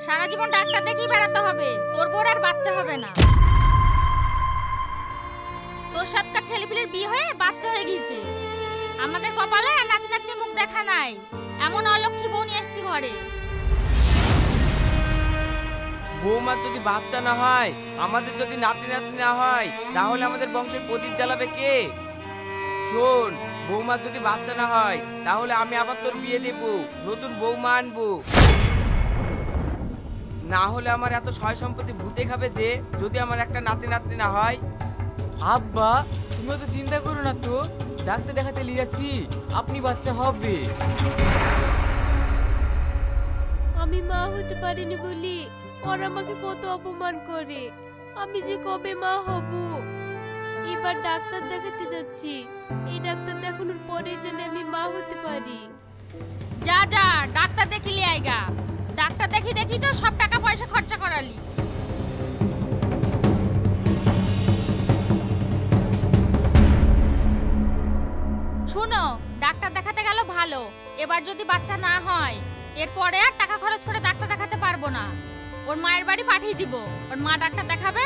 সারা জীবন doctor দেখেই বেড়াতে হবে, তোর বোর আর বাচ্চা হবে না। তোর সাতকার ছেলেপিলের বিয়ে হয়ে বাচ্চা হয়ে গিয়েছে, আমাদের কপালে নাতি নাতনি মুখ দেখা নাই। এমন অলক্ষী বউ নিয়ে এসছি ঘরে। বৌমার যদি বাচ্চা না হয়, আমাদের যদি নাতি নাতনি না হয়, তাহলে আমাদের বংশের প্রদীপ জ্বালাবে কে? শোন, বৌমার যদি বাচ্চা না হয়, তাহলে আমি আবার তোর বিয়ে দেব, নতুন বৌমা আনবো। না হলে আমার এত সয় সম্পত্তি ভূতে খাবে যে, যদি আমার একটা নাতি নাতনি না হয়। আব্বা, তুমি তো চিন্তা করো না তো, ডাক্তার দেখাতে নিয়ে যাচ্ছি, আপনি বাচ্চা হবে। আমি মা হতে পারিনি বলি ওরা আমাকে কত অপমান করে। আমি যে কবে মা হব। এবার ডাক্তার দেখাতে যাচ্ছি, এই ডাক্তার দেখানোর পরে যেন আমি মা হতে পারি। যা যা ডাক্তার দেখিলি আইগা, ডাক্তার দেখি দেখি তো সব টাকা পয়সা খরচা করালি। শুনো, ডাক্তার দেখাতে গেল ভালো, এবার যদি বাচ্চা না হয় এরপরে আর টাকা খরচ করে ডাক্তার দেখাতে পারবো না। ওর মায়ের বাড়ি পাঠিয়ে দিব, ওর মা ডাক্তার দেখাবে।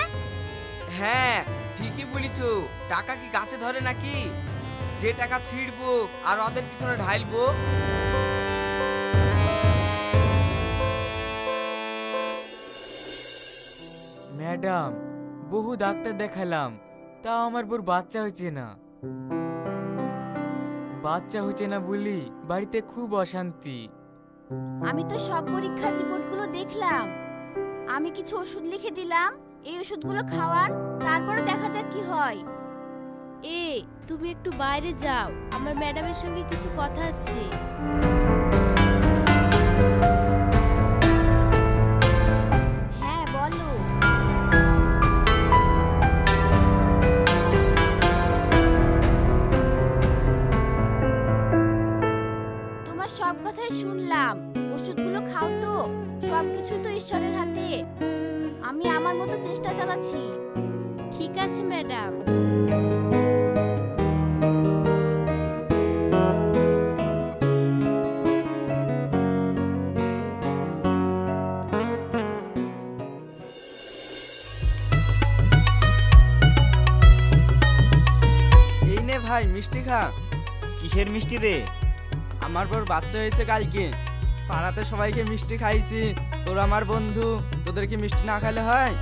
হ্যাঁ ঠিকই বলিছো, টাকা কি গাছে ধরে নাকি? যে টাকা ছিড়বো আর ওদের পিছনে ঢাইলবো। ম্যাডাম, বহু ডাক্তার দেখালাম, তাও আমার বোর বাচ্চা হচ্ছে না। বাচ্চা হচ্ছে না বলি বাড়িতে খুব অশান্তি। আমি তো সব পরীক্ষার রিপোর্টগুলো দেখলাম, আমি কিছু ওষুধ লিখে দিলাম, এই ওষুধগুলো খাওয়ান, তারপরে দেখা যাক কি হয়। তুমি একটু বাইরে যাও, আমার ম্যাডামের সঙ্গে কিছু কথা আছে। হ্যাঁ বলো। তোমার সব কথাই শুনলাম, ওষুধগুলো খাও তো, সবকিছু তো ঈশ্বরের হাতে। আমি আমার মতো চেষ্টা চালাচ্ছি। ঠিক আছে ম্যাডাম। এই নে ভাই মিষ্টি খা। কিসের মিষ্টি রে? আমার বর বাচ্চা হয়েছে কালকে, পাড়াতে সবাইকে মিষ্টি খাইছি, তোর আমার বন্ধু, তোদেরকে মিষ্টি না খাইলে হয়?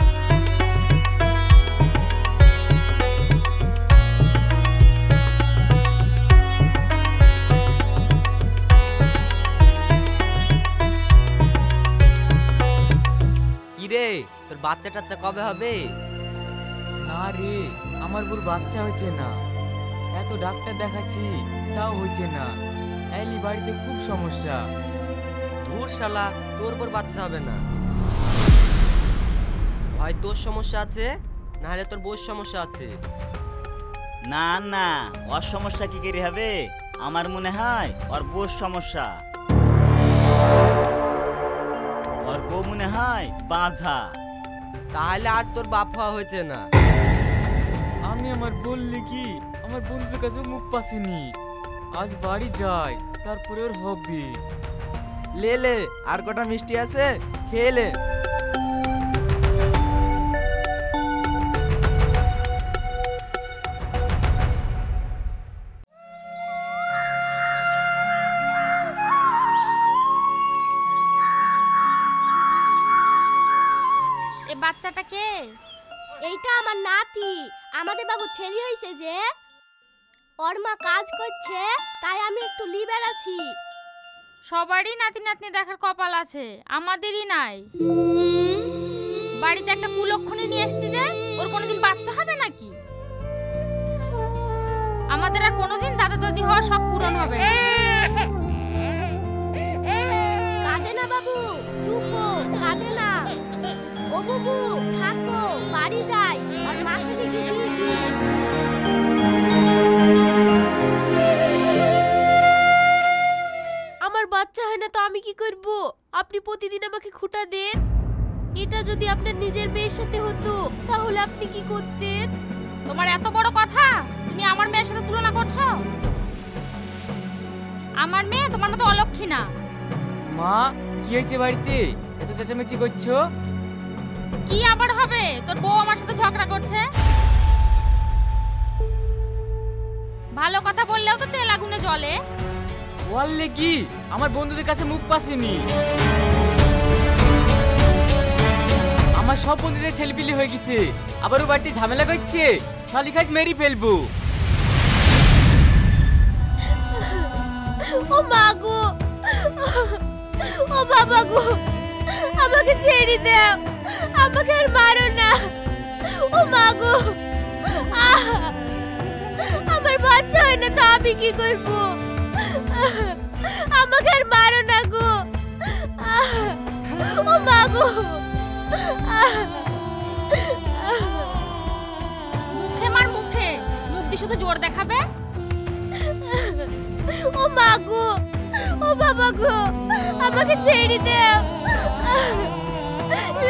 কি রে, তোর বাচ্চা টাচ্চা কবে হবে? না রে, আমার বোর বাচ্চা হচ্ছে না, এত ডাক্তার দেখাচ্ছি তাও হচ্ছে না। এলি বাড়িতে খুব সমস্যা। ধুর শালা, তোর বোর বাচ্চা হবে না, হয় তোর সমস্যা আছে, না হলে তোর বউর সমস্যা আছে। না না, ওর সমস্যা কি করে হবে? আমার মনে হয় ওর বউর সমস্যা। ওর বউ মনে হয় বাঁঝা। তাহলে আর তোর বাপ হওয়া হয়েছে না। আমি আমার বললি কি, আমার বন্ধুদের কাছে মুখ পাসিনি, আজ বাড়ি যাই, তারপরে ওর হবে। লে লে, আর কটা মিষ্টি আছে, খেয়ে লে। এ বাচ্চাটা কে? এইটা আমার নাতি, আমাদের বাবু ছেলে হয়েছে যে, ওর মা কাজ করছে, তাই আমি একটু লিবের আছি। সবারই নাতি নাতনি দেখার কপাল আছে, আমাদেরই নাই। বাড়িতে একটা কুলক্ষণী নিয়ে এসেছি যে, ওর কোনোদিন বাচ্চা হবে নাকি? আমাদের আর কোনোদিন দাদা দাদি হওয়ার শখ পূরণ হবে না। কাঁদে না বাবু, চুপ হো, কাঁদে না। ও বাবু থাকো, বাড়ি যাই, আর মাকে দিকে দিবি। আমার বাচ্চা হয় না তো আমি কি করব? আপনি প্রতিদিন আমাকে খুঁটা দেন। এটা যদি আপনার নিজের মেয়ের সাথে হতো তাহলে আপনি কি করতেন? তোমার এত বড় কথা, তুমি আমার মেয়ের সাথে তুলনা করছো? আমার মেয়ে তোমার মতো অলক্ষী না। মা, কি হয়েছে বাড়িতে এত চেঁচামেচি করছো? কি আবার হবে, তোর বউ আমার সাথে ঝগড়া করছে। ভালো কথা বললেও তো তেল আগুনে জ্বলে। বললে কি আমার বন্ধুদের কাছে মুখ পাসেনি। আমার সব বন্ধুদের ছেলেপিলি হয়ে গেছে, আবার ও বাড়িতে ঝামেলা করছে, শালি খাজ মেরি ফেলবো। ও মা গো, ও বাবা গো, আমাকে ছেড়ে দাও, আমাকে আর মারো না। ও মা গো, আমার বাচ্চা হয় না তো আমি কি করব? আমাকে আর মারো না গো। ও মা গো, মুখে মার মুখে, মুখ দিয়ে শুধু জোর দেখাবে। ও মা গো, ও বাবা গো, আমাকে ছেড়ে দাও,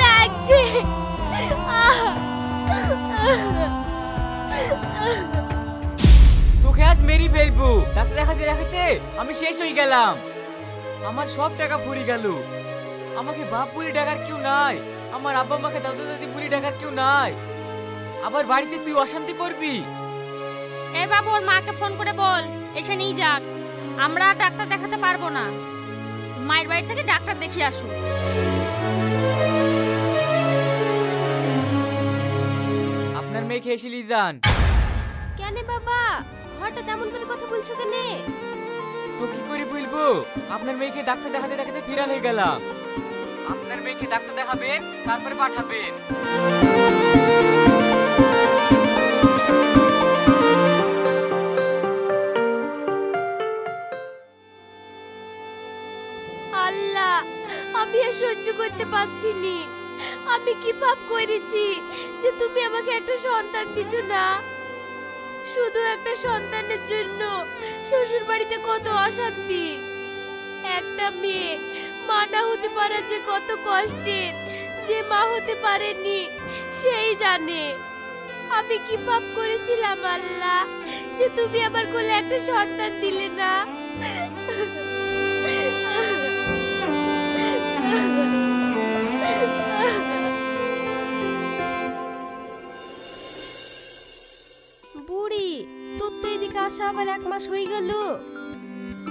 লাগছে। তোকে আজ মেরি ফেলবো। ডাক্তার দেখাতে দেখাতে আমি শেষ হয়ে গেলাম, আমার সব টাকা ফুরিয়ে গেল। আমাকে বাপ বলে ডাকার কেউ নাই, আমার আব্বা আমাকে দাদু দাদি বলে ডাকার কেউ নাই। আবার বাড়িতে তুই অশান্তি করবি। এ বাবু, ওর মাকে ফোন করে বল এসে নিয়ে যাক। আমরা আর ডাক্তার দেখাতে পারবো না, মায়ের বাড়ি থেকে ডাক্তার দেখিয়ে আসুক। আপনার মেয়েকে এসে নিয়ে যান। কেন বাবা, হঠাৎ এমন করে কথা বলছো কেন? তো কি করে বলবো, আপনার মেয়েকে ডাক্তার দেখাতে দেখাতে ফিরাল হয়ে গেলাম। আপনার মেয়েকে ডাক্তার দেখাবেন, তারপরে পাঠাবেন। আল্লাহ, আমি আর সহ্য করতে পারছি নি। আমি কি পাপ করেছি যে তুমি আমাকে একটা সন্তান দিছো না? শুধু একটা সন্তানের জন্য শ্বশুর বাড়িতে কত অশান্তি। একটা মেয়ে মা না হতে পারা যে কত কষ্টের, যে মা হতে পারেনি সেই জানে। আমি কি পাপ করেছিলাম আল্লাহ যে তুমি আমার কোলে একটা সন্তান দিলে না? বুড়ি, তোর তো এদিকে আসা আবার 1 মাস হয়ে গেল।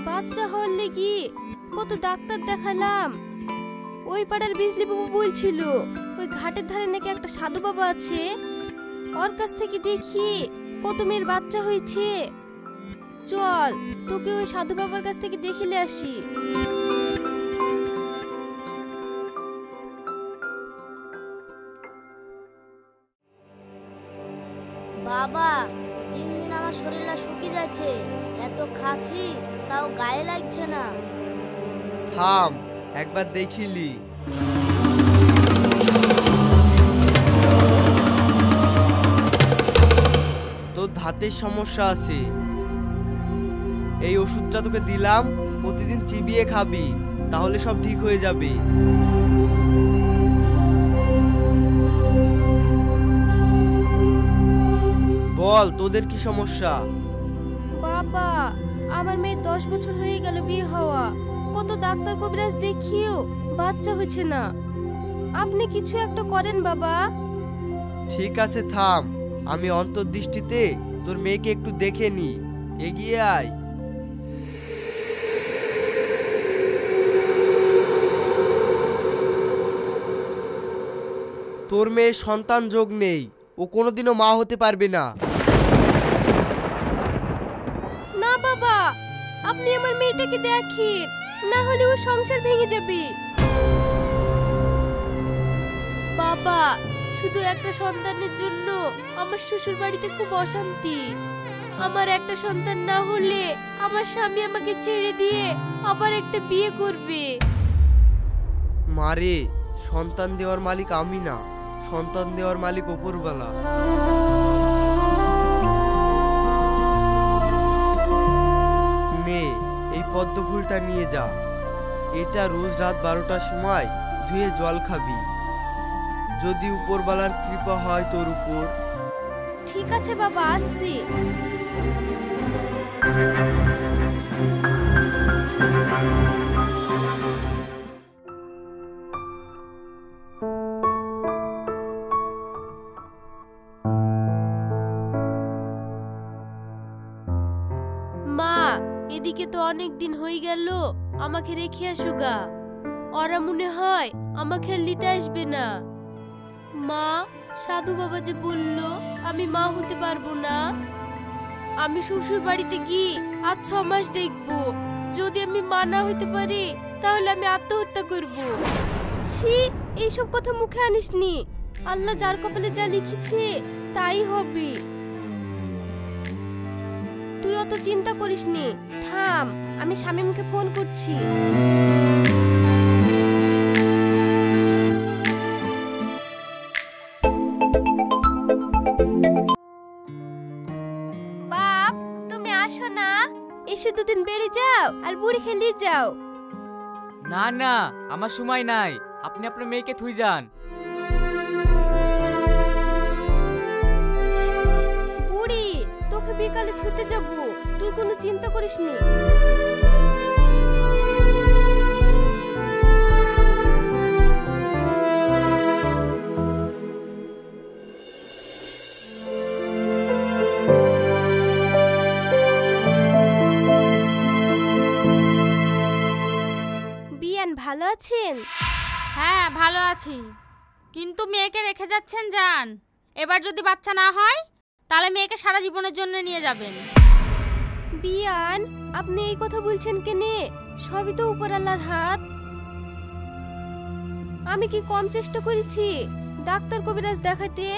বাচ্চা হওয়ার লেগে কত ডাক্তার দেখালাম। ওই পাড়ার বিজলি বাবু বলছিল ওই ঘাটের ধারে নাকি একটা সাধু বাবা আছে, ওর কাছ থেকে দেখি কত মেয়ের বাচ্চা হয়েছে। চল, তোকে ওই সাধু বাবার কাছ থেকে দেখিলে আসি। বাবা, 3 দিন আমার শরীরটা শুকিয়ে যাচ্ছে, এত খাচ্ছি তাও গায়ে লাগছে না। থাম, একবার দেখিলি। তোর দাঁতের সমস্যা আছে, এই ওষুধটা তোকে দিলাম, প্রতিদিন চিবিয়ে খাবি, তাহলে সব ঠিক হয়ে যাবে। বল, তোদের কি সমস্যা? বাবা, আমার মেয়ে 10 বছর হয়ে গেল বিয়ে হওয়া, কত ডাক্তার কবিরাজ দেখিও বাচ্চা হচ্ছে না। আপনি কিছু একটা করেন বাবা। ঠিক আছে থাম, আমি অন্তর্দৃষ্টিতে তোর মেয়েকে একটু দেখে নি। এগিয়ে আয়। তোর মেয়ে সন্তান যোগ নেই, ও কোনোদিনও মা হতে পারবে না। না বাবা, আপনি আমার মেয়েটাকে দেখেন, না হলে ও সংসার ভেঙে যাবে। বাবা, শুধু একটা সন্তানের জন্য আমার শ্বশুর বাড়িতে খুব অশান্তি। আমার একটা সন্তান না হলে আমার স্বামী আমাকে ছেড়ে দিয়ে আবার একটা বিয়ে করবে। মারে, সন্তান দেওয়ার মালিক আমি না, সন্তান দেওয়ার মালিক ওপরওয়ালা। নে, এই পদ্ম ফুলটা নিয়ে যা। এটা রোজ রাত 12টার সময় ধুয়ে জল খাবি, যদি উপরওয়ালার কৃপা হয় তোর উপর। ঠিক আছে বাবা, আসছি। এদিকে তো অনেক দিন হয়ে গেল, আমাকে রেখে আসো গা। ওরা মনে হয় আমাকে আর নিতে আসবে না। মা, সাধু বাবা যে বলল আমি মা হতে পারবো না। আমি শ্বশুর বাড়িতে গিয়ে আর 6 মাস দেখবো। যদি আমি মা না হতে পারি তাহলে আমি আত্মহত্যা করব। ছি, এইসব কথা মুখে আনিসনি। আল্লাহ যার কপালে যা লিখেছে তাই হবে। তুই অত চিন্তা করিসনি। থাম, আমি শামীমকে ফোন করছি। বাপ, তুমি আসো না। এসে দুদিন বেড়ে যাও আর বুড়ি খেলিয়ে যাও। না না, আমার সময় নাই। আপনি আপনার মেয়েকে থুই যান। বুড়ি, তোকে বিকালে থুতে যাব, তুই কোনো চিন্তা করিসনি। বিয়ান ভালো আছেন? হ্যাঁ ভালো আছি, কিন্তু মেয়েকে রেখে যাচ্ছেন যান। এবার যদি বাচ্চা না হয় তাহলে মেয়েকে সারা জীবনের জন্য নিয়ে যাবেন। বিয়ান, আপনি এই কথা বলছেন কেনে? সবই তো উপর আল্লাহর হাত। আমি কি কম চেষ্টা করেছি ডাক্তার কবিরাজ দেখাতে?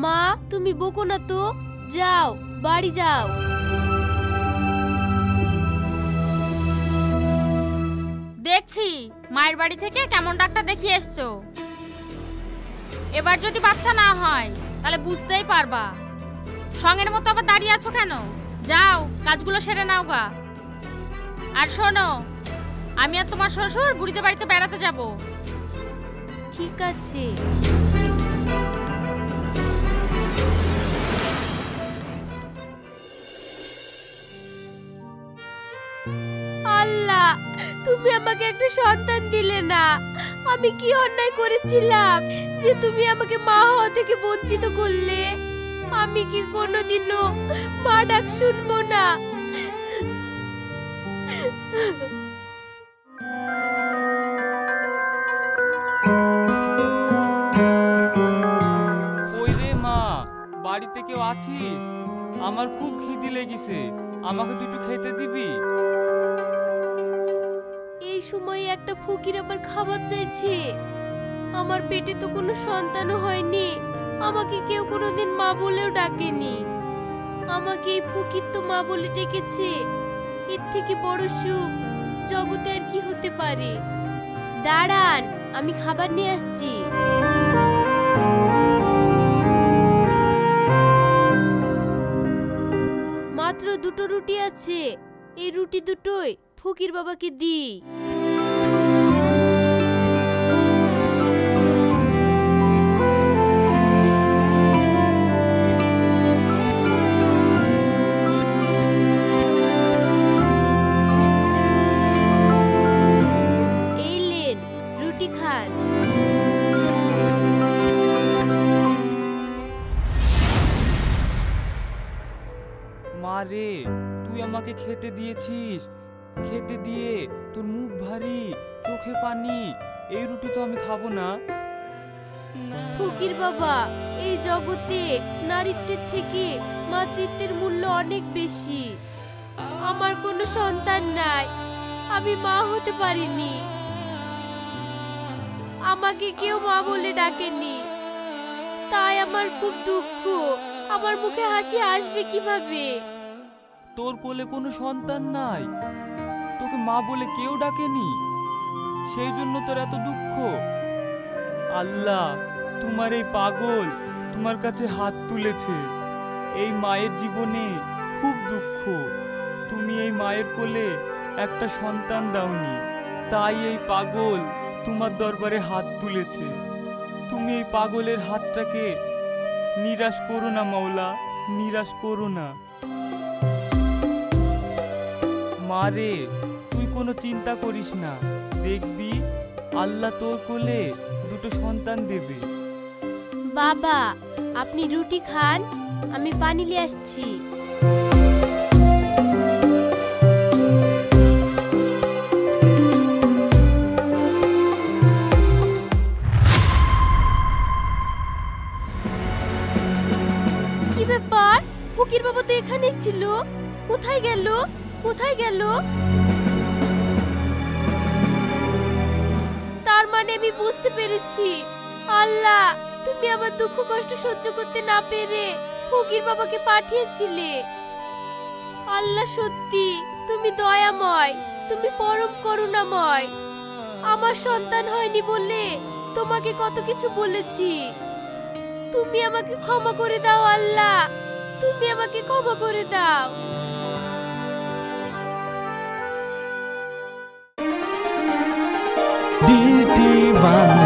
মা, তুমি বকো না তো, যাও বাড়ি যাও। দেখছি মায়ের বাড়ি থেকে কেমন ডাক্তার দেখিয়ে এসছো। এবার যদি বাচ্চা না হয় তাহলে বুঝতেই পারবা। সঙ্গের মতো আবার দাঁড়িয়ে আছো কেন? যাও কাজগুলো সেরে নাও গা। আর শোনো, আমি আর তোমার শ্বশুর বুড়িদের বাড়িতে বেড়াতে যাব। ঠিক আছে। আল্লাহ, তুমি আমাকে একটা সন্তান দিলে না। আমি কি অন্যায় করেছিলাম যে তুমি আমাকে মা হওয়া থেকে বঞ্চিত করলে? আমি কি কোনোদিনও মা ডাক শুনবো না? ওই রে মা, বাড়িতে কেউ আছিস? আমার খুব খিদে লেগেছে, আমাকে দুটো খেতে দিবি? এই সময়ে একটা ফকির আবার খাবার চাইছে। আমার পেটে তো কোনো সন্তানও হয়নি, আমাকে কেউ কোনোদিন মা বলেও ডাকেনি। আমাকে এই ফকির তো মা বলে ডেকেছে। এর থেকে বড় সুখ জগতে আর কি হতে পারে? দাঁড়ান, আমি খাবার নিয়ে আসছি। মাত্র 2টো রুটি আছে, এই রুটি দুটোই ফকির বাবাকে দিই। এই লেন, রুটি খান। মা রে, তুই আমাকে খেতে দিয়েছিস। খেতে দিয়ে তোর মুখ ভারী, চোখে পানি। এই রুটি তো আমি খাবো না। ফকির বাবা, এই জগতে নারীত্বের থেকে মাতৃত্বের মূল্য অনেক বেশি। আমার কোনো সন্তান নাই, আমি মা হতে পারিনি। আমাকে কেউ মা বলে ডাকেনি, তাই আমার খুব দুঃখ। আমার মুখে হাসি আসবে কিভাবে? তোর কোলে কোনো সন্তান নাই, তোকে মা বলে কেউ ডাকেনি, সেই জন্য তোর এত দুঃখ। আল্লাহ, তোমার এই পাগল তোমার কাছে হাত তুলেছে। এই মায়ের জীবনে খুব দুঃখ। তুমি এই মায়ের কোলে একটা সন্তান দাওনি, তাই এই পাগল তোমার দরবারে হাত তুলেছে। তুমি এই পাগলের হাতটাকে নিরাশ করো না মাওলা, নিরাশ করো না। মারে, তুই কোনো চিন্তা করিস না, দেখবি আল্লাহ তোর কোলে দুটো সন্তান দেবে। বাবা, আপনি রুটি খান, আমি পানি নিয়ে আসছি। এখানে ছিল, কোথায় গেল? কোথায় গেল? তার মানে আমি বুঝতে পেরেছি, আল্লাহ তুমি আমার দুঃখ কষ্ট সহ্য করতে না পেরে ফকির বাবাকে পাঠিয়েছিলে। আল্লাহ সত্যি তুমি দয়াময়, তুমি পরম করুণাময়। আমার সন্তান হয়নি বলে তোমাকে কত কিছু বলেছি, তুমি আমাকে ক্ষমা করে দাও আল্লাহ, তুমি আমাকে ক্ষমা করে দাও। DT1